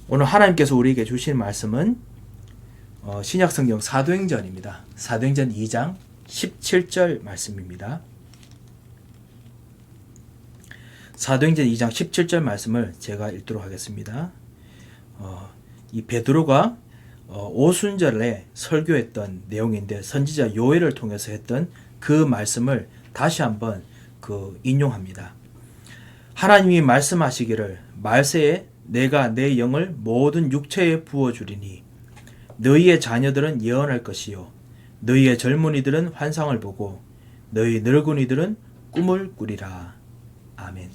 오늘 하나님께서 우리에게 주신 말씀은 신약성경 사도행전입니다. 사도행전 2장 17절 말씀입니다. 사도행전 2장 17절 말씀을 제가 읽도록 하겠습니다. 이 베드로가 오순절에 설교했던 내용인데 선지자 요엘을 통해서 했던 그 말씀을 다시 한번 인용합니다. 하나님이 말씀하시기를 말세에 내가 내 영을 모든 육체에 부어주리니 너희의 자녀들은 예언할 것이요 너희의 젊은이들은 환상을 보고 너희 늙은이들은 꿈을 꾸리라. 아멘.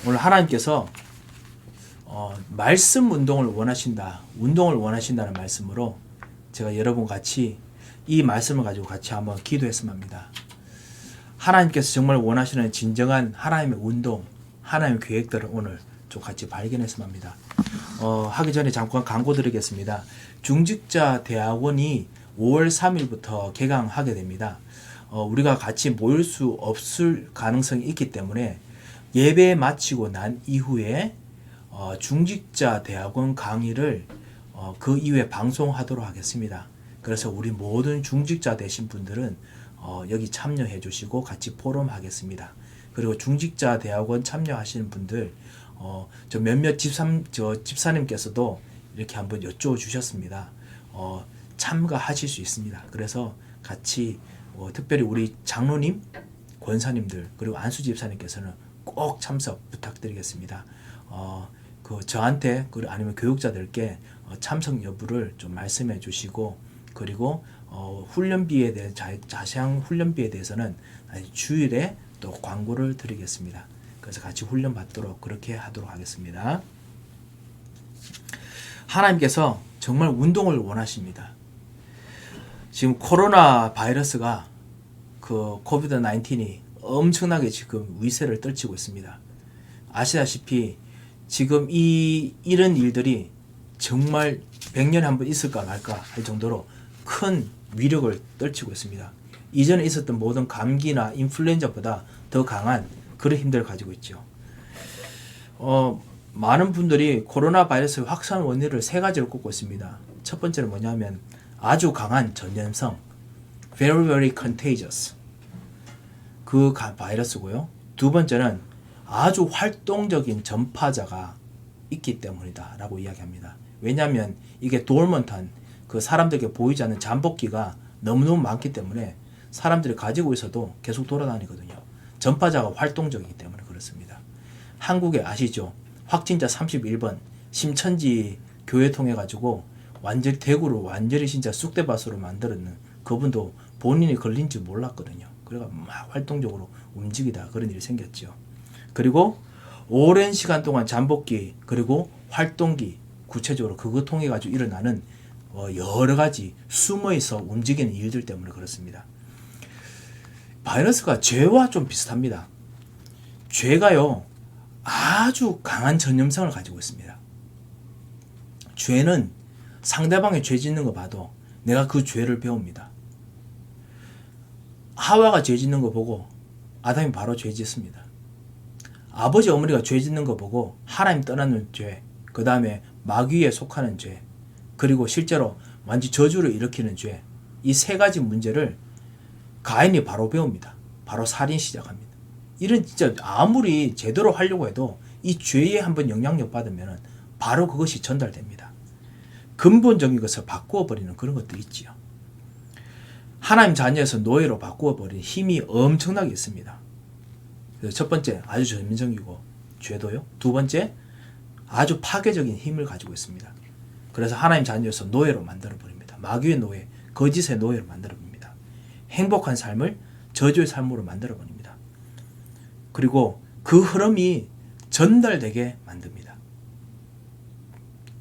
오늘 하나님께서 말씀 운동을 원하신다는 말씀으로 제가 여러분 같이 이 말씀을 가지고 같이 한번 기도했으면 합니다. 하나님께서 정말 원하시는 진정한 하나님의 운동, 하나님의 계획들을 오늘 좀 같이 발견했으면 합니다. 하기 전에 잠깐 광고 드리겠습니다. 중직자 대학원이 5월 3일부터 개강하게 됩니다. 우리가 같이 모일 수 없을 가능성이 있기 때문에 예배 마치고 난 이후에 중직자 대학원 강의를 그 이후에 방송하도록 하겠습니다. 그래서 우리 모든 중직자 되신 분들은 여기 참여해 주시고 같이 포럼하겠습니다. 그리고 중직자 대학원 참여하시는 분들 저 몇몇 집사님께서도 이렇게 한번 여쭈어 주셨습니다. 참가하실 수 있습니다. 그래서 같이 특별히 우리 장로님, 권사님들 그리고 안수 집사님께서는 꼭 참석 부탁드리겠습니다. 저한테 아니면 교육자들께 참석 여부를 좀 말씀해 주시고 그리고 훈련비에 대해 자세한 훈련비에 대해서는 주일에 또 광고를 드리겠습니다. 그래서 같이 훈련 받도록 그렇게 하도록 하겠습니다. 하나님께서 정말 운동을 원하십니다. 지금 코로나 바이러스가 코비드 19이 엄청나게 지금 위세를 떨치고 있습니다. 아시다시피 지금 이런 일들이 정말 100년에 한 번 있을까 말까 할 정도로 큰 위력을 떨치고 있습니다. 이전에 있었던 모든 감기나 인플루엔자보다 더 강한 그런 힘들을 가지고 있죠. 많은 분들이 코로나 바이러스 확산 원인을 세 가지로 꼽고 있습니다. 첫 번째는 뭐냐면 아주 강한 전염성, very very contagious 그 바이러스고요. 두 번째는 아주 활동적인 전파자가 있기 때문이다 라고 이야기합니다. 왜냐하면 이게 dormant한 사람들에게 보이지 않는 잠복기가 너무너무 많기 때문에 사람들이 가지고 있어도 계속 돌아다니거든요. 전파자가 활동적이기 때문에 그렇습니다. 한국에 아시죠? 확진자 31번 심천지 교회 통해 가지고 완전히 대구로 완전히 진짜 쑥대밭으로 만들었는 그분도 본인이 걸린지 몰랐거든요. 그래가 막 활동적으로 움직이다 그런 일이 생겼죠. 그리고 오랜 시간 동안 잠복기 그리고 활동기 구체적으로 그거 통해 가지고 일어나는 여러 가지 숨어있어 움직이는 일들 때문에 그렇습니다. 바이러스가 죄와 좀 비슷합니다. 죄가요 아주 강한 전염성을 가지고 있습니다. 죄는 상대방이 죄 짓는 거 봐도 내가 그 죄를 배웁니다. 하와가 죄 짓는 거 보고 아담이 바로 죄 짓습니다. 아버지 어머니가 죄 짓는 거 보고 하나님 떠나는 죄, 그 다음에 마귀에 속하는 죄, 그리고 실제로 완전 저주를 일으키는 죄, 이 세 가지 문제를 가인이 바로 배웁니다. 바로 살인 시작합니다. 이런 진짜 아무리 제대로 하려고 해도 이 죄에 한번 영향력 받으면 바로 그것이 전달됩니다. 근본적인 것을 바꾸어 버리는 그런 것도 있지요. 하나님 자녀에서 노예로 바꾸어 버리는 힘이 엄청나게 있습니다. 그래서 첫 번째 아주 전면적이고 죄도요. 두 번째 아주 파괴적인 힘을 가지고 있습니다. 그래서 하나님 자녀에서 노예로 만들어 버립니다. 마귀의 노예, 거짓의 노예로 만들어 버립니다. 행복한 삶을 저주의 삶으로 만들어 버립니다. 그리고 그 흐름이 전달되게 만듭니다.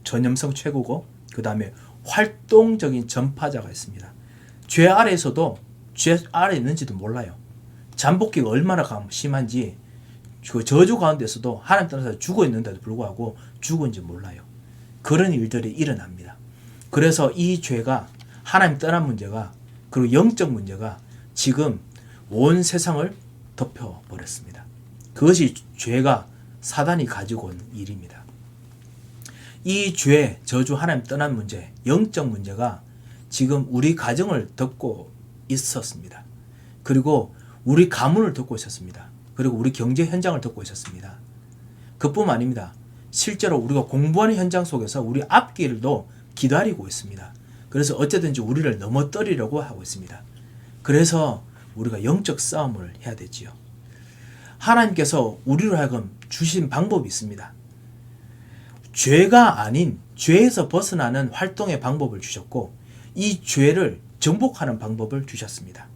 전염성 최고고 그 다음에 활동적인 전파자가 있습니다. 죄 아래에서도 죄 아래에 있는지도 몰라요. 잠복기가 얼마나 심한지 그 저주 가운데서도 하나님 떠나서 죽어 있는데도 불구하고 죽은지 몰라요. 그런 일들이 일어납니다. 그래서 이 죄가 하나님 떠난 문제가 그리고 영적 문제가 지금 온 세상을 덮여버렸습니다. 그것이 죄가 사단이 가지고 온 일입니다. 이 죄, 저주, 하나님 떠난 문제, 영적 문제가 지금 우리 가정을 덮고 있었습니다. 그리고 우리 가문을 덮고 있었습니다. 그리고 우리 경제 현장을 덮고 있었습니다. 그뿐만 아닙니다. 실제로 우리가 공부하는 현장 속에서 우리 앞길도 기다리고 있습니다. 그래서 어쨌든지 우리를 넘어뜨리려고 하고 있습니다. 그래서 우리가 영적 싸움을 해야 되지요. 하나님께서 우리로 하여금 주신 방법이 있습니다. 죄가 아닌 죄에서 벗어나는 활동의 방법을 주셨고 이 죄를 정복하는 방법을 주셨습니다.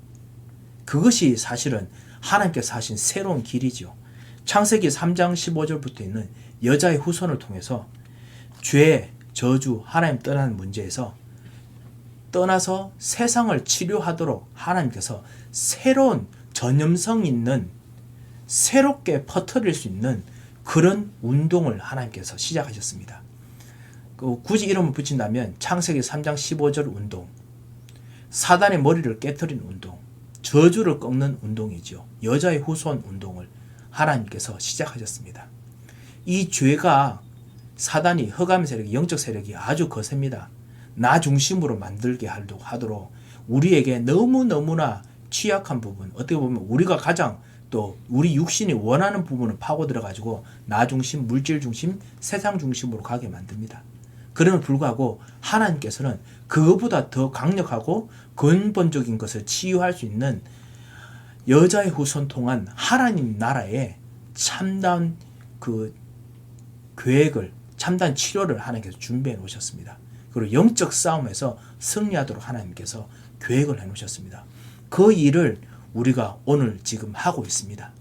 그것이 사실은 하나님께서 하신 새로운 길이죠. 창세기 3장 15절부터 있는 여자의 후손을 통해서 죄, 저주, 하나님 떠나는 문제에서 떠나서 세상을 치료하도록 하나님께서 새로운 전염성 있는 새롭게 퍼뜨릴 수 있는 그런 운동을 하나님께서 시작하셨습니다. 굳이 이름을 붙인다면 창세기 3장 15절 운동, 사단의 머리를 깨트리는 운동, 저주를 꺾는 운동이죠. 여자의 후손 운동을 하나님께서 시작하셨습니다. 이 죄가 사단이 흑암 세력이 영적 세력이 아주 거셉니다. 나 중심으로 만들게 하도록 우리에게 너무너무나 취약한 부분, 어떻게 보면 우리가 가장 또 우리 육신이 원하는 부분을 파고들어 가지고 나 중심, 물질 중심, 세상 중심으로 가게 만듭니다. 그럼에도 불구하고 하나님께서는 그것보다 더 강력하고 근본적인 것을 치유할 수 있는 여자의 후손 통한 하나님 나라의 참다운 그 계획을, 참다운 치료를 하나님께서 준비해 놓으셨습니다. 그리고 영적 싸움에서 승리하도록 하나님께서 계획을 해 놓으셨습니다. 그 일을 우리가 오늘 지금 하고 있습니다.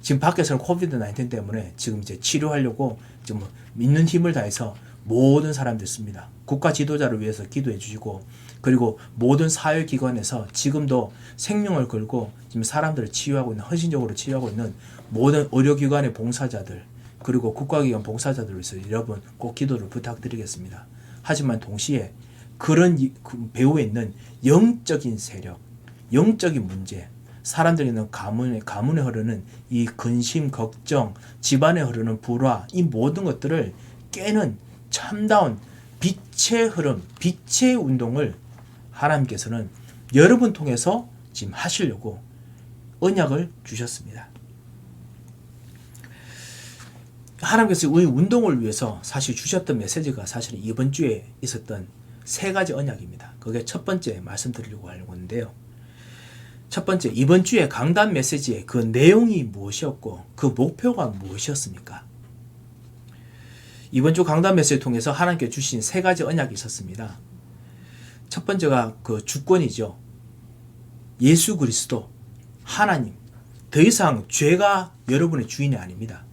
지금 밖에서는 코비드-19 때문에 지금 이제 치료하려고 좀 있는 힘을 다해서 모든 사람들 있습니다. 국가 지도자를 위해서 기도해 주시고 그리고 모든 사회기관에서 지금도 생명을 걸고 지금 사람들을 치유하고 있는, 헌신적으로 치유하고 있는 모든 의료기관의 봉사자들 그리고 국가기관 봉사자들을 위해서 여러분 꼭 기도를 부탁드리겠습니다. 하지만 동시에 그런 배후에 있는 영적인 세력, 영적인 문제, 사람들이 있는 가문에 흐르는 이 근심, 걱정, 집안에 흐르는 불화, 이 모든 것들을 깨는 참다운 빛의 흐름, 빛의 운동을 하나님께서는 여러분 통해서 지금 하시려고 언약을 주셨습니다. 하나님께서 이 운동을 위해서 사실 주셨던 메시지가 사실은 이번 주에 있었던 세 가지 언약입니다. 그게 첫 번째 말씀드리려고 하는 건데요. 첫 번째, 이번 주에 강단 메시지의 그 내용이 무엇이었고 그 목표가 무엇이었습니까? 이번 주 강단 메시지를 통해서 하나님께 주신 세 가지 언약이 있었습니다. 첫 번째가 그 주권이죠. 예수 그리스도, 하나님. 더 이상 죄가 여러분의 주인이 아닙니다.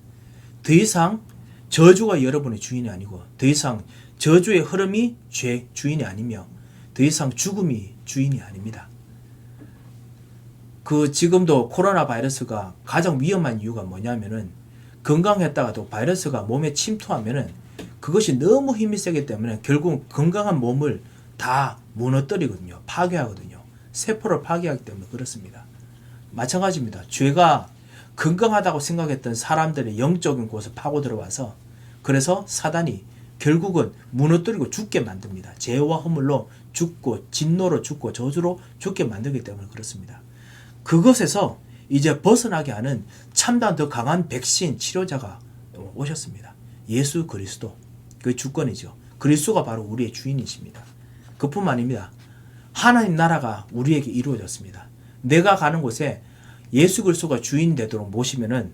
더 이상 저주가 여러분의 주인이 아니고 더 이상 저주의 흐름이 죄 주인이 아니며 더 이상 죽음이 주인이 아닙니다. 그 지금도 코로나 바이러스가 가장 위험한 이유가 뭐냐면은 건강했다가도 바이러스가 몸에 침투하면은 그것이 너무 힘이 세기 때문에 결국 건강한 몸을 다 무너뜨리거든요. 파괴하거든요. 세포를 파괴하기 때문에 그렇습니다. 마찬가지입니다. 죄가 건강하다고 생각했던 사람들의 영적인 곳에 파고 들어와서 그래서 사단이 결국은 무너뜨리고 죽게 만듭니다. 죄와 허물로 죽고 진노로 죽고 저주로 죽게 만들기 때문에 그렇습니다. 그것에서 이제 벗어나게 하는 참다운 더 강한 백신 치료자가 오셨습니다. 예수 그리스도, 그 주권이죠. 그리스도가 바로 우리의 주인이십니다. 그뿐만 아닙니다. 하나님 나라가 우리에게 이루어졌습니다. 내가 가는 곳에 예수 그리스도가 주인 되도록 모시면은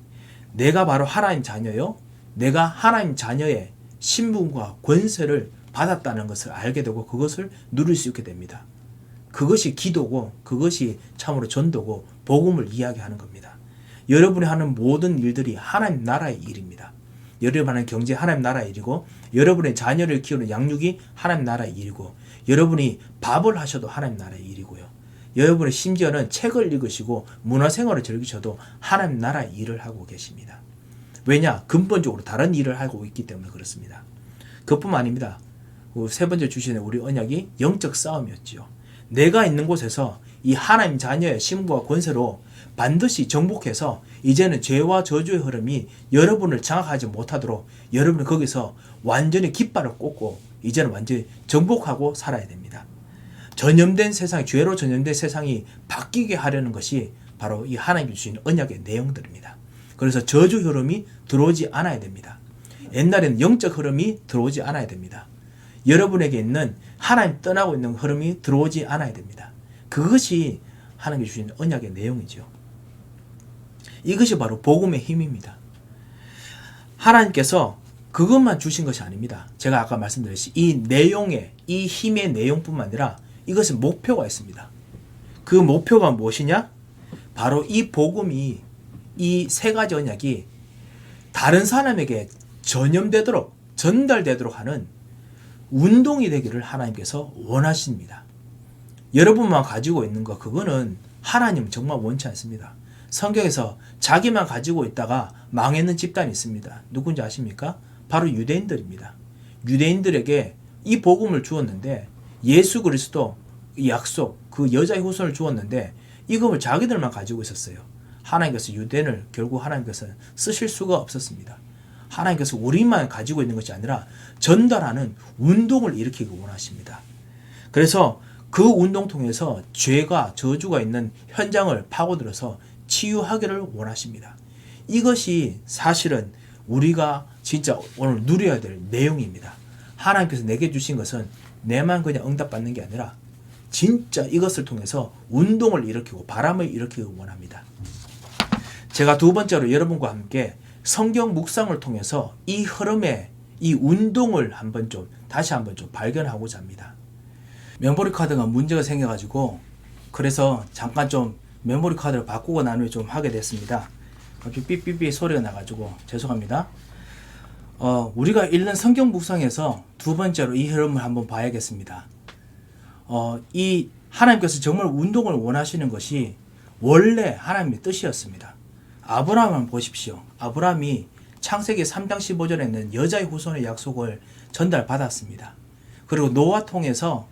내가 바로 하나님 자녀요. 내가 하나님 자녀의 신분과 권세를 받았다는 것을 알게 되고 그것을 누릴 수 있게 됩니다. 그것이 기도고 그것이 참으로 전도고 복음을 이야기하는 겁니다. 여러분이 하는 모든 일들이 하나님 나라의 일입니다. 여러분이 하는 경제 하나님 나라의 일이고 여러분의 자녀를 키우는 양육이 하나님 나라의 일이고 여러분이 밥을 하셔도 하나님 나라의 일이고요. 여러분의 심지어는 책을 읽으시고 문화생활을 즐기셔도 하나님 나라의 일을 하고 계십니다. 왜냐? 근본적으로 다른 일을 하고 있기 때문에 그렇습니다. 그뿐만 아닙니다. 세 번째 주시는 우리 언약이 영적 싸움이었지요. 내가 있는 곳에서 이 하나님 자녀의 신분과 권세로 반드시 정복해서 이제는 죄와 저주의 흐름이 여러분을 장악하지 못하도록 여러분은 거기서 완전히 깃발을 꽂고 이제는 완전히 정복하고 살아야 됩니다. 전염된 세상, 죄로 전염된 세상이 바뀌게 하려는 것이 바로 이 하나님이 주신 언약의 내용들입니다. 그래서 저주 흐름이 들어오지 않아야 됩니다. 옛날에는 영적 흐름이 들어오지 않아야 됩니다. 여러분에게 있는 하나님 떠나고 있는 흐름이 들어오지 않아야 됩니다. 그것이 하나님이 주신 언약의 내용이죠. 이것이 바로 복음의 힘입니다. 하나님께서 그것만 주신 것이 아닙니다. 제가 아까 말씀드렸듯이 이 내용의, 이 힘의 내용뿐만 아니라 이것은 목표가 있습니다. 그 목표가 무엇이냐? 바로 이 복음이, 이 세 가지 언약이 다른 사람에게 전염되도록, 전달되도록 하는 운동이 되기를 하나님께서 원하십니다. 여러분만 가지고 있는 거, 그거는 하나님은 정말 원치 않습니다. 성경에서 자기만 가지고 있다가 망했는 집단이 있습니다. 누군지 아십니까? 바로 유대인들입니다. 유대인들에게 이 복음을 주었는데 예수 그리스도 이 약속, 그 여자의 후손을 주었는데 이것을 자기들만 가지고 있었어요. 하나님께서 유대인을 결국 하나님께서 쓰실 수가 없었습니다. 하나님께서 우리만 가지고 있는 것이 아니라 전달하는 운동을 일으키기 원하십니다. 그래서 그 운동 통해서 죄가 저주가 있는 현장을 파고들어서 치유하기를 원하십니다. 이것이 사실은 우리가 진짜 오늘 누려야 될 내용입니다. 하나님께서 내게 주신 것은 내만 그냥 응답받는 게 아니라 진짜 이것을 통해서 운동을 일으키고 바람을 일으키기 원합니다. 제가 두 번째로 여러분과 함께 성경 묵상을 통해서 이 흐름의 이 운동을 다시 한번 좀 발견하고자 합니다. 메모리 카드가 문제가 생겨가지고 그래서 잠깐 좀 메모리 카드를 바꾸고 난 후에 좀 하게 됐습니다. 갑자기 삐삐삐 소리가 나가지고 죄송합니다. 우리가 읽는 성경 묵상에서 두 번째로 이 흐름을 한번 봐야겠습니다. 이 하나님께서 정말 운동을 원하시는 것이 원래 하나님의 뜻이었습니다. 아브라함을 보십시오. 아브라함이 창세기 3장 15절에는 여자의 후손의 약속을 전달받았습니다. 그리고 노아 통해서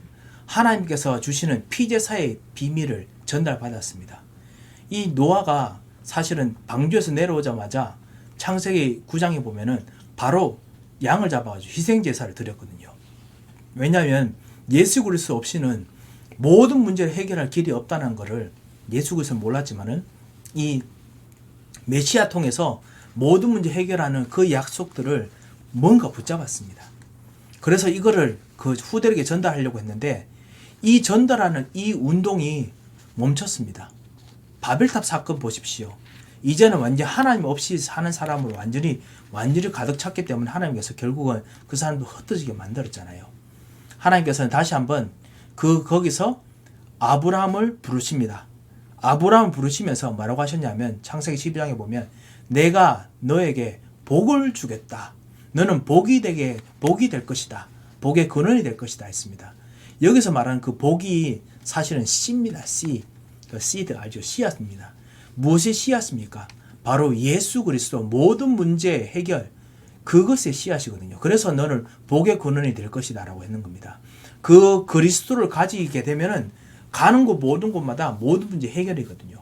하나님께서 주시는 피제사의 비밀을 전달받았습니다. 이 노아가 사실은 방주에서 내려오자마자 창세기 9장에 보면은 바로 양을 잡아가지고 희생제사를 드렸거든요. 왜냐하면 예수 그리스도 없이는 모든 문제를 해결할 길이 없다는 것을 예수 그리스도는 몰랐지만은 이 메시아 통해서 모든 문제 해결하는 그 약속들을 뭔가 붙잡았습니다. 그래서 이거를 그 후대에게 전달하려고 했는데 이 전달하는 이 운동이 멈췄습니다. 바벨탑 사건 보십시오. 이제는 완전 하나님 없이 사는 사람으로 완전히 가득 찼기 때문에 하나님께서 결국은 그 사람도 흩어지게 만들었잖아요. 하나님께서는 다시 한번 거기서 아브라함을 부르십니다. 아브라함을 부르시면서 뭐라고 하셨냐면 창세기 12장에 보면 내가 너에게 복을 주겠다. 너는 복이 될 것이다. 복의 근원이 될 것이다 했습니다. 여기서 말하는 그 복이 사실은 씨입니다. 씨. 그 씨드 알죠? 씨앗입니다. 무엇이 씨앗입니까? 바로 예수 그리스도 모든 문제 해결 그것의 씨앗이거든요. 그래서 너는 복의 근원이 될 것이다 라고 했는 겁니다. 그 그리스도를 가지게 되면은 가는 곳 모든 곳마다 모든 문제 해결이거든요.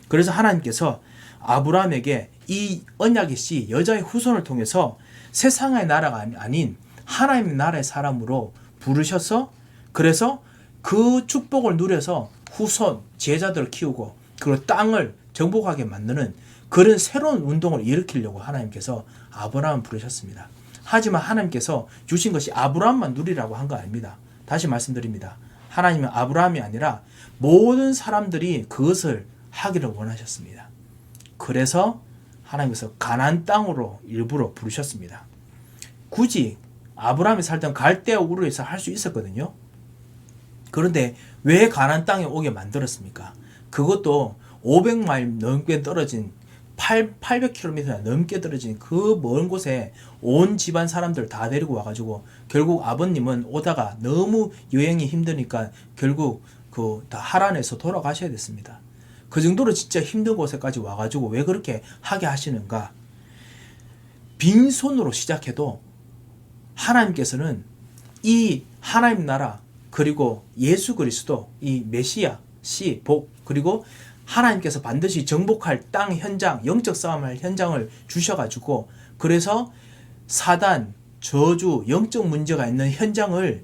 그래서 하나님께서 아브라함에게 이 언약의 씨 여자의 후손을 통해서 세상의 나라가 아닌 하나님의 나라의 사람으로 부르셔서 그래서 그 축복을 누려서 후손 제자들을 키우고 그리고 땅을 정복하게 만드는 그런 새로운 운동을 일으키려고 하나님께서 아브라함을 부르셨습니다. 하지만 하나님께서 주신 것이 아브라함만 누리라고 한 거 아닙니다. 다시 말씀드립니다. 하나님은 아브라함이 아니라 모든 사람들이 그것을 하기를 원하셨습니다. 그래서 하나님께서 가나안 땅으로 일부러 부르셨습니다. 굳이 아브라함이 살던 갈대아 우르에서 할 수 있었거든요. 그런데 왜 가나안 땅에 오게 만들었습니까? 그것도 500마일 넘게 떨어진 800km 넘게 떨어진 그 먼 곳에 온 집안 사람들 다 데리고 와가지고 결국 아버님은 오다가 너무 여행이 힘드니까 결국 다 하란에서 돌아가셔야 됐습니다. 그 정도로 진짜 힘든 곳에까지 와가지고 왜 그렇게 하게 하시는가? 빈손으로 시작해도 하나님께서는 이 하나님 나라 그리고 예수 그리스도 이 메시아 씨, 복, 그리고 하나님께서 반드시 정복할 땅 현장, 영적 싸움할 현장을 주셔가지고, 그래서 사단, 저주, 영적 문제가 있는 현장을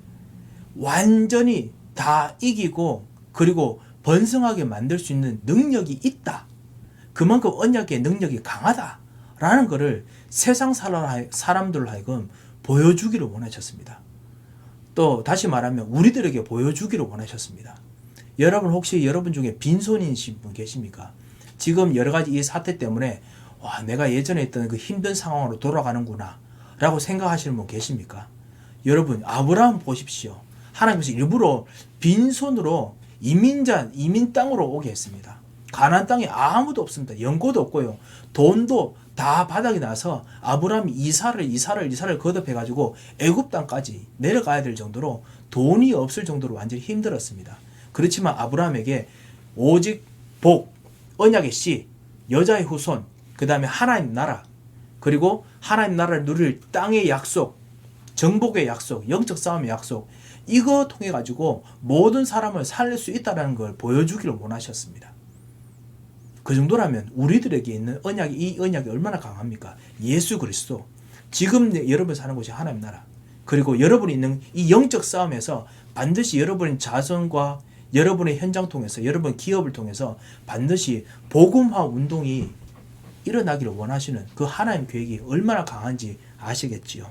완전히 다 이기고, 그리고 번성하게 만들 수 있는 능력이 있다. 그만큼 언약의 능력이 강하다라는 것을 세상 사람들로 하여금 보여주기를 원하셨습니다. 또 다시 말하면 우리들에게 보여주기를 원하셨습니다. 여러분 혹시 여러분 중에 빈손이신 분 계십니까? 지금 여러 가지 이 사태 때문에 와, 내가 예전에 있던 그 힘든 상황으로 돌아가는구나 라고 생각하시는 분 계십니까? 여러분 아브라함 보십시오. 하나님께서 일부러 빈손으로 이민 땅으로 오게 했습니다. 가나안 땅에 아무도 없습니다. 연고도 없고요. 돈도 다 바닥이 나서 아브라함이 이사를 거듭해 가지고 애굽 땅까지 내려가야 될 정도로 돈이 없을 정도로 완전히 힘들었습니다. 그렇지만 아브라함에게 오직 복, 언약의 씨, 여자의 후손, 그 다음에 하나님 나라, 그리고 하나님 나라를 누릴 땅의 약속, 정복의 약속, 영적 싸움의 약속, 이거 통해 가지고 모든 사람을 살릴 수 있다는 걸 보여주기를 원하셨습니다. 그 정도라면 우리들에게 있는 이 언약이 얼마나 강합니까? 예수 그리스도, 지금 여러분 사는 곳이 하나님 나라, 그리고 여러분이 있는 이 영적 싸움에서 반드시 여러분의 자손과 여러분의 현장 통해서, 여러분 기업을 통해서 반드시 복음화 운동이 일어나기를 원하시는 그 하나님 계획이 얼마나 강한지 아시겠지요.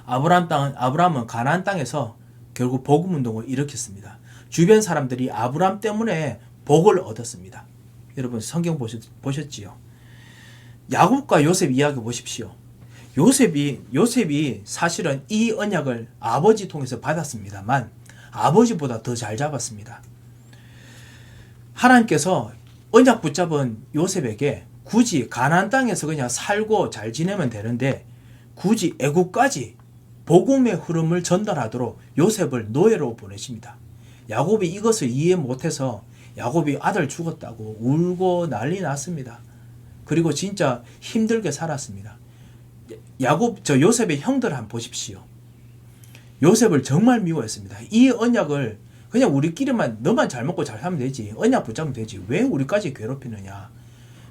아브라함은 가나안 땅에서 결국 복음 운동을 일으켰습니다. 주변 사람들이 아브라함 때문에 복을 얻었습니다. 여러분 성경 보셨지요? 야곱과 요셉 이야기 보십시오. 요셉이 사실은 이 언약을 아버지 통해서 받았습니다만 아버지보다 더 잘 잡았습니다. 하나님께서 언약 붙잡은 요셉에게 굳이 가나안 땅에서 그냥 살고 잘 지내면 되는데 굳이 애국까지 복음의 흐름을 전달하도록 요셉을 노예로 보내십니다. 야곱이 이것을 이해 못해서 야곱이 아들 죽었다고 울고 난리 났습니다. 그리고 진짜 힘들게 살았습니다. 요셉의 형들 한번 보십시오. 요셉을 정말 미워했습니다. 이 언약을 그냥 우리끼리만 너만 잘 먹고 잘 살면 되지, 언약 붙잡으면 되지, 왜 우리까지 괴롭히느냐,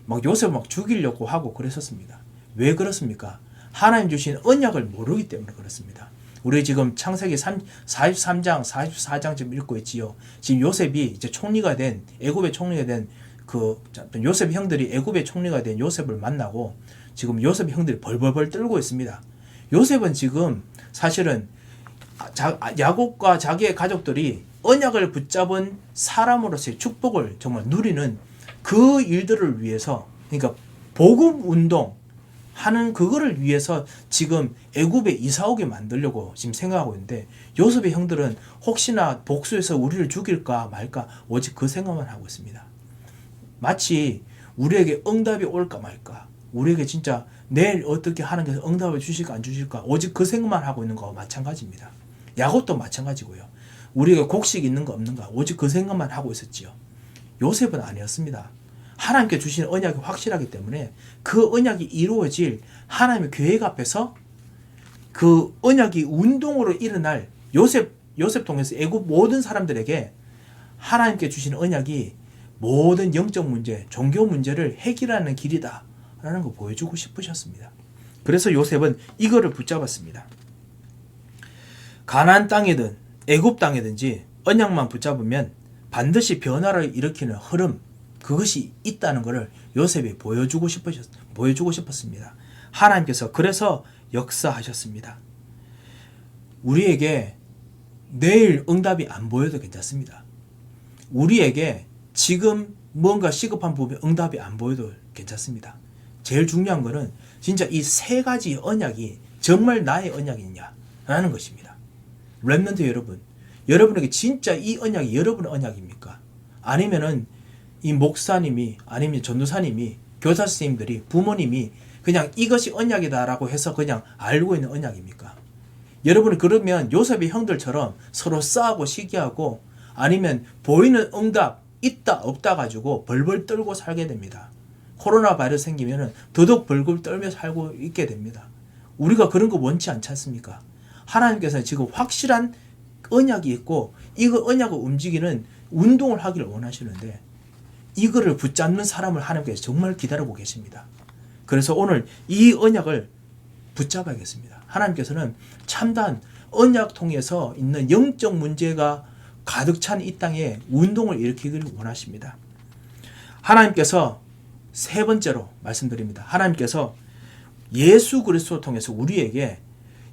막 요셉 막 죽이려고 하고 그랬었습니다. 왜 그렇습니까? 하나님 주신 언약을 모르기 때문에 그렇습니다. 우리 지금 창세기 43장, 44장 지금 읽고 있지요. 지금 요셉이 이제 총리가 된, 애굽의 총리가 된 요셉 형들이 애굽의 총리가 된 요셉을 만나고 지금 요셉 형들이 벌벌벌 떨고 있습니다. 요셉은 지금 사실은 야곱과 자기의 가족들이 언약을 붙잡은 사람으로서의 축복을 정말 누리는 그 일들을 위해서, 그러니까 복음 운동 하는 그거를 위해서 지금 애굽에 이사 오게 만들려고 지금 생각하고 있는데, 요셉의 형들은 혹시나 복수해서 우리를 죽일까 말까 오직 그 생각만 하고 있습니다. 마치 우리에게 응답이 올까 말까, 우리에게 진짜 내일 어떻게 하는 게 응답을 주실까 안 주실까 오직 그 생각만 하고 있는 거와 마찬가지입니다. 야곱도 마찬가지고요. 우리에게 곡식 있는 거 없는가 오직 그 생각만 하고 있었지요. 요셉은 아니었습니다. 하나님께 주신 언약이 확실하기 때문에 그 언약이 이루어질 하나님의 계획 앞에서 그 언약이 운동으로 일어날 요셉 통해서 애굽 모든 사람들에게 하나님께 주신 언약이 모든 영적 문제, 종교 문제를 해결하는 길이다 라는 거 보여주고 싶으셨습니다. 그래서 요셉은 이거를 붙잡았습니다. 가나안 땅이든 애굽 땅이든지 언약만 붙잡으면 반드시 변화를 일으키는 흐름, 그것이 있다는 것을 요셉이 보여주고 싶었습니다. 하나님께서 그래서 역사하셨습니다. 우리에게 내일 응답이 안 보여도 괜찮습니다. 우리에게 지금 뭔가 시급한 부분에 응답이 안 보여도 괜찮습니다. 제일 중요한 것은 진짜 이 세 가지 언약이 정말 나의 언약이냐라는 것입니다. 렘넌트 여러분, 여러분에게 진짜 이 언약이 여러분의 언약입니까? 아니면은 이 목사님이, 아니면 전도사님이, 교사 선생님들이, 부모님이 그냥 이것이 언약이다라고 해서 그냥 알고 있는 언약입니까? 여러분이 그러면 요셉의 형들처럼 서로 싸우고 시기하고 아니면 보이는 응답 있다 없다 가지고 벌벌 떨고 살게 됩니다. 코로나 바이러스 생기면은 더더욱 벌벌 떨며 살고 있게 됩니다. 우리가 그런 거 원치 않지 않습니까? 하나님께서는 지금 확실한 언약이 있고 이거 언약을 움직이는 운동을 하기를 원하시는데 이거를 붙잡는 사람을 하나님께서 정말 기다리고 계십니다. 그래서 오늘 이 언약을 붙잡아야겠습니다. 하나님께서는 참다한 언약 통해서 있는 영적 문제가 가득 찬 이 땅에 운동을 일으키기를 원하십니다. 하나님께서 세 번째로 말씀드립니다. 하나님께서 예수 그리스도를 통해서 우리에게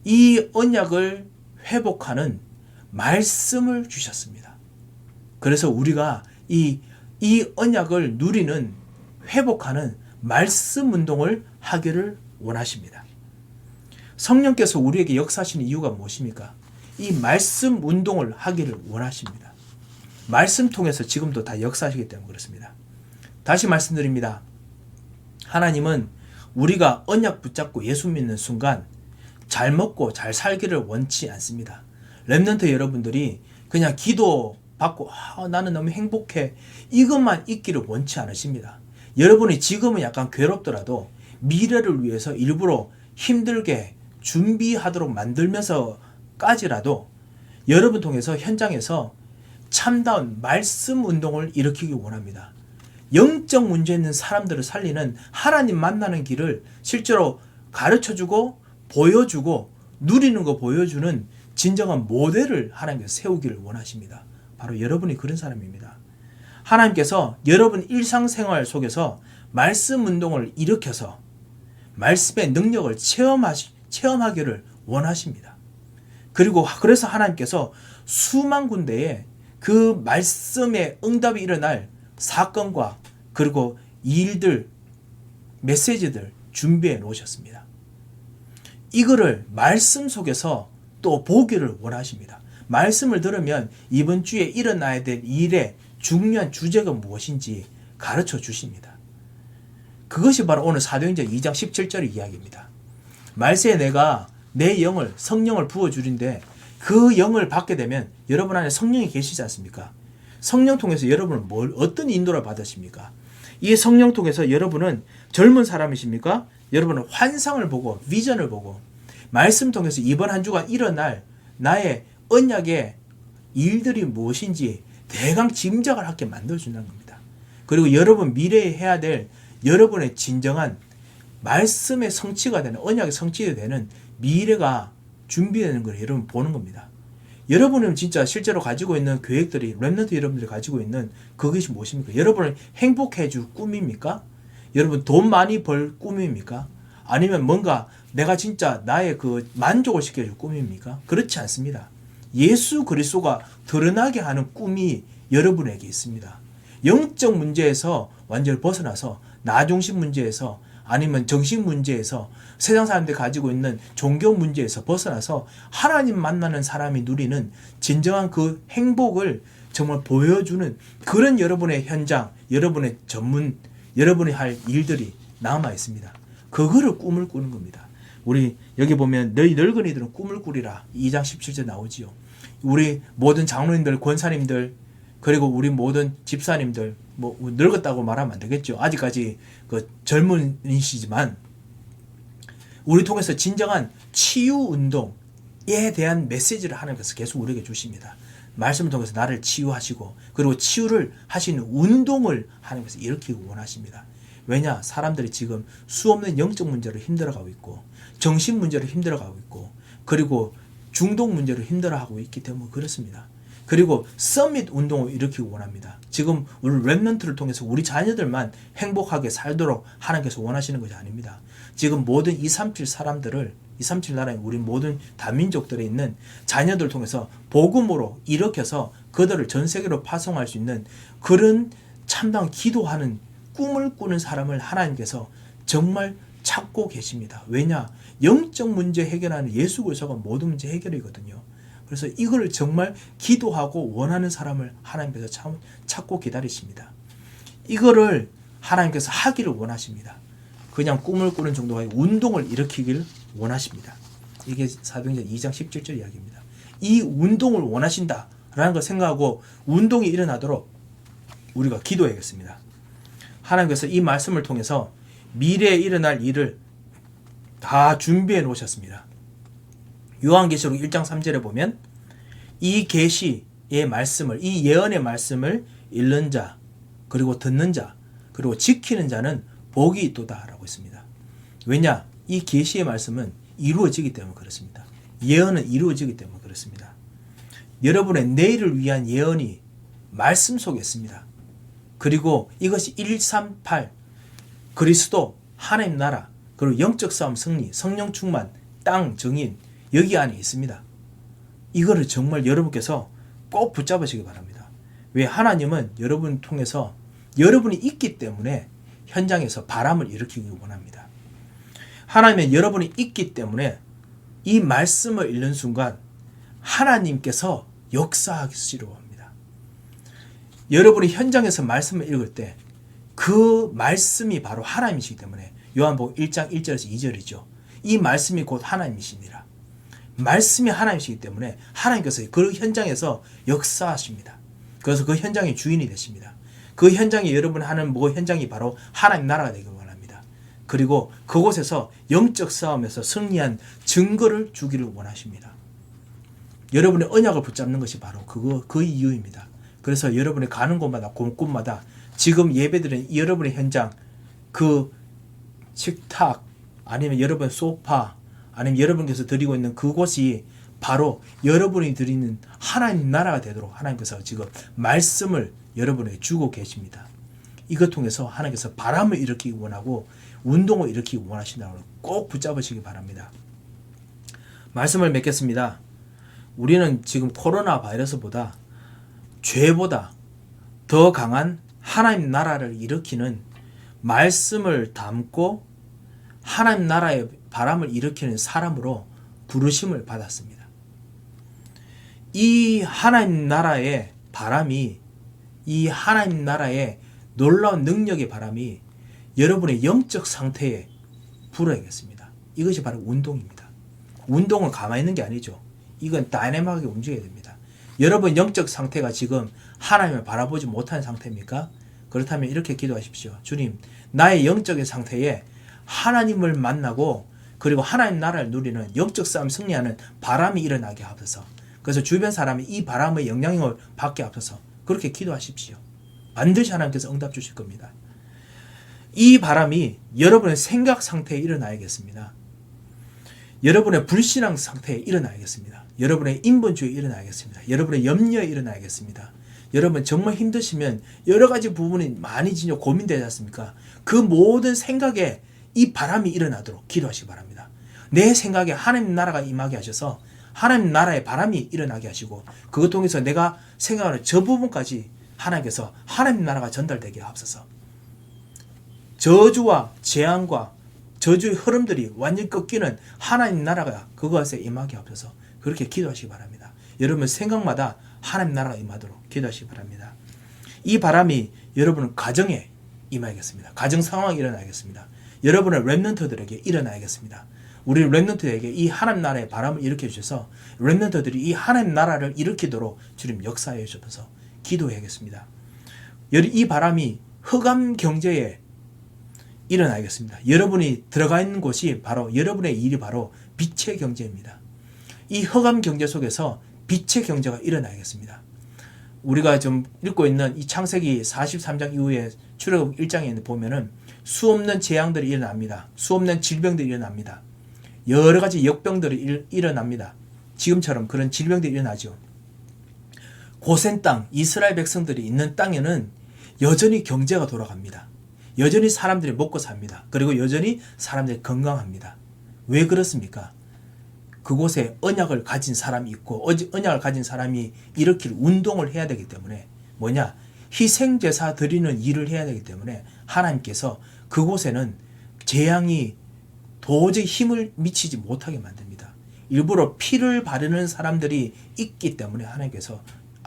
이 언약을 회복하는 말씀을 주셨습니다. 그래서 우리가 이 언약을 누리는 회복하는 말씀 운동을 하기를 원하십니다. 성령께서 우리에게 역사하시는 이유가 무엇입니까? 이 말씀 운동을 하기를 원하십니다. 말씀 통해서 지금도 다 역사하시기 때문에 그렇습니다. 다시 말씀드립니다. 하나님은 우리가 언약 붙잡고 예수 믿는 순간 잘 먹고 잘 살기를 원치 않습니다. 렘넌트 여러분들이 그냥 기도 받고 나는 너무 행복해 이것만 있기를 원치 않으십니다. 여러분이 지금은 약간 괴롭더라도 미래를 위해서 일부러 힘들게 준비하도록 만들면서까지라도 여러분 통해서 현장에서 참다운 말씀 운동을 일으키기 원합니다. 영적 문제 있는 사람들을 살리는 하나님 만나는 길을 실제로 가르쳐주고 보여주고 누리는 거 보여주는 진정한 모델을 하나님께서 세우기를 원하십니다. 바로 여러분이 그런 사람입니다. 하나님께서 여러분 일상생활 속에서 말씀 운동을 일으켜서 말씀의 능력을 체험하기를 원하십니다. 그리고 그래서 하나님께서 수만 군데에 그 말씀의 응답이 일어날 사건과 그리고 일들, 메시지들 준비해 놓으셨습니다. 이거를 말씀 속에서 또 보기를 원하십니다. 말씀을 들으면 이번 주에 일어나야 될 일의 중요한 주제가 무엇인지 가르쳐 주십니다. 그것이 바로 오늘 사도행전 2장 17절의 이야기입니다. 말세에 내가 내 영을 성령을 부어주는데 그 영을 받게 되면 여러분 안에 성령이 계시지 않습니까? 성령 통해서 여러분은 어떤 인도를 받으십니까? 이 성령 통해서 여러분은 젊은 사람이십니까? 여러분은 환상을 보고 비전을 보고 말씀 통해서 이번 한 주간 일어날 나의 언약의 일들이 무엇인지 대강 짐작을 하게 만들어준다는 겁니다. 그리고 여러분 미래에 해야 될 여러분의 진정한 말씀의 성취가 되는 언약의 성취가 되는 미래가 준비되는 걸 여러분 보는 겁니다. 여러분은 진짜 실제로 가지고 있는 계획들이 렘넌트 여러분들이 가지고 있는 그것이 무엇입니까? 여러분을 행복해 줄 꿈입니까? 여러분 돈 많이 벌 꿈입니까? 아니면 뭔가 내가 진짜 나의 그 만족을 시켜줄 꿈입니까? 그렇지 않습니다. 예수 그리스도가 드러나게 하는 꿈이 여러분에게 있습니다. 영적 문제에서 완전히 벗어나서 나중심 문제에서 아니면 정신 문제에서 세상 사람들이 가지고 있는 종교 문제에서 벗어나서 하나님 만나는 사람이 누리는 진정한 그 행복을 정말 보여주는 그런 여러분의 현장, 여러분의 전문, 여러분이 할 일들이 남아 있습니다. 그거를 꿈을 꾸는 겁니다. 우리 여기 보면 너희 늙은이들은 꿈을 꾸리라 2장 17절 나오지요. 우리 모든 장로님들, 권사님들 그리고 우리 모든 집사님들 뭐 늙었다고 말하면 안 되겠죠. 아직까지 그 젊은이시지만 우리 통해서 진정한 치유 운동에 대한 메시지를 하나님께서 계속 우리에게 주십니다. 말씀을 통해서 나를 치유하시고 그리고 치유를 하시는 운동을 하나님께서 일으키기 원하십니다. 왜냐? 사람들이 지금 수없는 영적 문제로 힘들어가고 있고 정신 문제로 힘들어가고 있고 그리고 중독 문제로 힘들어하고 있기 때문에 그렇습니다. 그리고 서밋 운동을 일으키기 원합니다. 지금 우리 렘넌트를 통해서 우리 자녀들만 행복하게 살도록 하나님께서 원하시는 것이 아닙니다. 지금 모든 237 사람들을 237 나라의 우리 모든 다민족들에 있는 자녀들을 통해서 복음으로 일으켜서 그들을 전 세계로 파송할 수 있는 그런 참다운 기도하는 꿈을 꾸는 사람을 하나님께서 정말 찾고 계십니다. 왜냐? 영적 문제 해결하는 예수 그리스도가 모든 문제 해결이거든요. 그래서 이걸 정말 기도하고 원하는 사람을 하나님께서 찾고 기다리십니다. 이거를 하나님께서 하기를 원하십니다. 그냥 꿈을 꾸는 정도가 아니라 운동을 일으키기를 원하십니다. 이게 사도행전 2장 17절 이야기입니다. 이 운동을 원하신다라는 걸 생각하고 운동이 일어나도록 우리가 기도해야겠습니다. 하나님께서 이 말씀을 통해서 미래에 일어날 일을 다 준비해 놓으셨습니다. 요한계시록 1장 3절에 보면 이 계시 말씀을, 이 예언의 말씀을 읽는 자, 그리고 듣는 자, 그리고 지키는 자는 복이 있도다라고 했습니다. 왜냐? 이 계시의 말씀은 이루어지기 때문에 그렇습니다. 예언은 이루어지기 때문에 그렇습니다. 여러분의 내일을 위한 예언이 말씀 속에 있습니다. 그리고 이것이 138 그리스도, 하나님 나라, 그리고 영적 싸움 승리, 성령 충만, 땅 정인 여기 안에 있습니다. 이거를 정말 여러분께서 꼭 붙잡으시기 바랍니다. 왜? 하나님은 여러분을 통해서 여러분이 있기 때문에 현장에서 바람을 일으키기 원합니다. 하나님은 여러분이 있기 때문에 이 말씀을 읽는 순간 하나님께서 역사하시려고 합니다. 여러분이 현장에서 말씀을 읽을 때 그 말씀이 바로 하나님이시기 때문에 요한복음 1장 1절에서 2절이죠. 이 말씀이 곧 하나님이십니다. 말씀이 하나님이시기 때문에 하나님께서 그 현장에서 역사하십니다. 그래서 그 현장의 주인이 되십니다. 그 현장에 여러분 하는 현장이 바로 하나님 나라가 되길 원합니다. 그리고 그곳에서 영적 싸움에서 승리한 증거를 주기를 원하십니다. 여러분의 언약을 붙잡는 것이 바로 그 이유입니다. 그래서 여러분이 가는 곳마다 곳곳마다 지금 예배드리는 여러분의 현장, 그 식탁 아니면 여러분 소파 아니면 여러분께서 드리고 있는 그곳이 바로 여러분이 드리는 하나님 나라가 되도록 하나님께서 지금 말씀을 여러분에게 주고 계십니다. 이것 통해서 하나님께서 바람을 일으키기 원하고 운동을 일으키기 원하신다고 꼭 붙잡으시기 바랍니다. 말씀을 맺겠습니다. 우리는 지금 코로나 바이러스보다 죄보다 더 강한 하나님 나라를 일으키는 말씀을 담고 하나님 나라의 바람을 일으키는 사람으로 부르심을 받았습니다. 이 하나님 나라의 바람이, 이 하나님 나라의 놀라운 능력의 바람이 여러분의 영적 상태에 불어야겠습니다. 이것이 바로 운동입니다. 운동은 가만히 있는 게 아니죠. 이건 다이내믹하게 움직여야 됩니다. 여러분 영적 상태가 지금 하나님을 바라보지 못하는 상태입니까? 그렇다면 이렇게 기도하십시오. 주님, 나의 영적인 상태에 하나님을 만나고 그리고 하나님 나라를 누리는 영적 싸움 승리하는 바람이 일어나게 하옵소서. 그래서 주변 사람이 이 바람의 영향을 받게 하옵소서. 그렇게 기도하십시오. 반드시 하나님께서 응답 주실 겁니다. 이 바람이 여러분의 생각 상태에 일어나야겠습니다. 여러분의 불신앙 상태에 일어나야겠습니다. 여러분의 인본주의에 일어나야겠습니다. 여러분의 염려에 일어나야겠습니다. 여러분 정말 힘드시면 여러 가지 부분이 많이 고민되지 않습니까? 그 모든 생각에 이 바람이 일어나도록 기도하시기 바랍니다. 내 생각에 하나님 나라가 임하게 하셔서 하나님 나라의 바람이 일어나게 하시고 그것 통해서 내가 생각하는 저 부분까지 하나님께서 하나님 나라가 전달되게 하옵소서. 저주와 재앙과 저주의 흐름들이 완전히 꺾이는 하나님 나라가 그것에 임하게 하옵소서. 그렇게 기도하시기 바랍니다. 여러분 생각마다 하나님 나라가 임하도록 기도하시기 바랍니다. 이 바람이 여러분 가정에 임하겠습니다. 가정 상황이 일어나겠습니다. 여러분의 렘넌트들에게 일어나야겠습니다. 우리 렘넌트에게 이 하나님 나라의 바람을 일으켜 주셔서 렘넌트들이 이 하나님 나라를 일으키도록 주님 역사해 주셔서 기도해야겠습니다. 이 바람이 흑암 경제에 일어나야겠습니다. 여러분이 들어가 있는 곳이 바로 여러분의 일이 바로 빛의 경제입니다. 이 흑암 경제 속에서 빛의 경제가 일어나야겠습니다. 우리가 좀 읽고 있는 이 창세기 43장 이후에 출애굽 1장에 보면은 수없는 재앙들이 일어납니다. 수없는 질병들이 일어납니다. 여러 가지 역병들이 일어납니다. 지금처럼 그런 질병들이 일어나죠. 고센 땅, 이스라엘 백성들이 있는 땅에는 여전히 경제가 돌아갑니다. 여전히 사람들이 먹고 삽니다. 그리고 여전히 사람들이 건강합니다. 왜 그렇습니까? 그곳에 언약을 가진 사람이 있고 언약을 가진 사람이 일으킬 운동을 해야 되기 때문에 뭐냐? 희생제사 드리는 일을 해야 되기 때문에 하나님께서 그곳에는 재앙이 도저히 힘을 미치지 못하게 만듭니다. 일부러 피를 바르는 사람들이 있기 때문에 하나님께서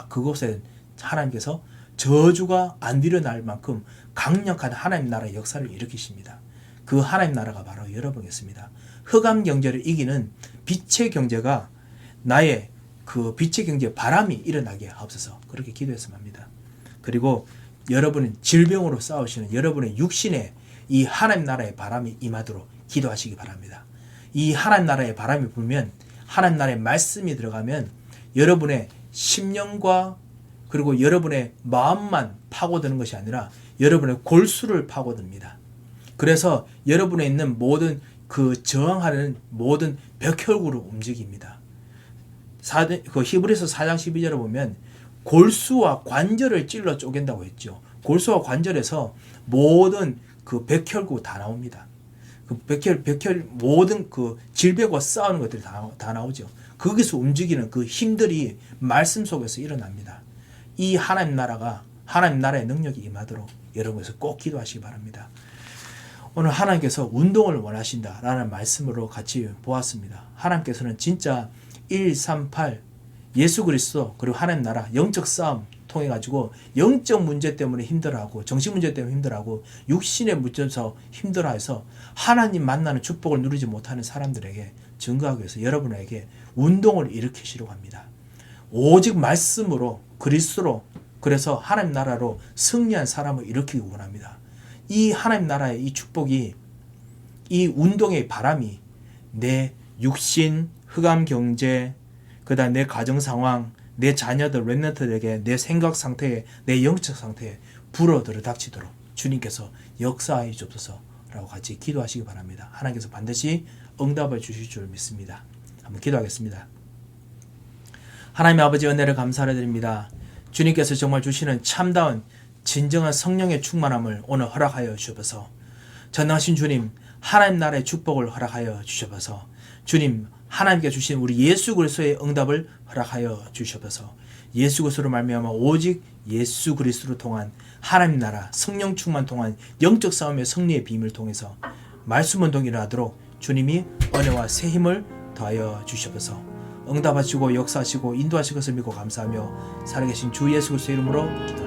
그곳에 하나님께서 저주가 안 일어날 만큼 강력한 하나님 나라의 역사를 일으키십니다. 그 하나님 나라가 바로 여러분이겠습니다. 흑암 경제를 이기는 빛의 경제가 나의 그 빛의 경제 바람이 일어나게 하옵소서. 그렇게 기도했으면 합니다. 그리고 여러분은 질병으로 싸우시는 여러분의 육신에 이 하나님 나라의 바람이 임하도록 기도하시기 바랍니다. 이 하나님 나라의 바람이 불면 하나님 나라의 말씀이 들어가면 여러분의 심령과 그리고 여러분의 마음만 파고드는 것이 아니라 여러분의 골수를 파고듭니다. 그래서 여러분에 있는 모든 그 저항하는 모든 벽혈구를 움직입니다. 히브리서 4장 12절에 보면 골수와 관절을 찔러 쪼갠다고 했죠. 골수와 관절에서 모든 그 벽혈구 다 나옵니다. 그 벽혈 모든 그 질병과 싸우는 것들이 다 나오죠. 거기서 움직이는 그 힘들이 말씀 속에서 일어납니다. 이 하나님 나라의 능력이 임하도록 여러분께서 꼭 기도하시기 바랍니다. 오늘 하나님께서 운동을 원하신다라는 말씀으로 같이 보았습니다. 하나님께서는 진짜 138 예수 그리스도 그리고 하나님 나라 영적 싸움 통해 가지고 영적 문제 때문에 힘들어하고 정신 문제 때문에 힘들어하고 육신의 문제에서 힘들어해서 하나님 만나는 축복을 누리지 못하는 사람들에게 증거하기 위해서 여러분에게 운동을 일으키시려고 합니다. 오직 말씀으로 그리스도로 그래서 하나님 나라로 승리한 사람을 일으키기 원합니다. 이 하나님 나라의 이 축복이 이 운동의 바람이 내 육신, 흑암 경제, 그다음 내 가정 상황, 내 자녀들, 렘넌트들에게 내 생각 상태에 내 영적 상태에 불어들어 닥치도록 주님께서 역사하여 주옵소서라고 같이 기도하시기 바랍니다. 하나님께서 반드시 응답을 주실 줄 믿습니다. 한번 기도하겠습니다. 하나님의 아버지 은혜를 감사를 드립니다. 주님께서 정말 주시는 참다운 진정한 성령의 충만함을 오늘 허락하여 주셔서 전능하신 주님 하나님 나라의 축복을 허락하여 주셔서 주님 하나님께 주신 우리 예수 그리스도의 응답을 허락하여 주셔서 예수 그리스도로 말미암아 오직 예수 그리스도로 통한 하나님 나라 성령 충만 통한 영적 싸움의 승리의 비밀을 통해서 말씀 운동이 일어나도록 주님이 은혜와 새 힘을 더하여 주셔서 응답하시고 역사하시고 인도하실 것을 믿고 감사하며 살아계신 주 예수 그리스도의 이름으로 기도합니다.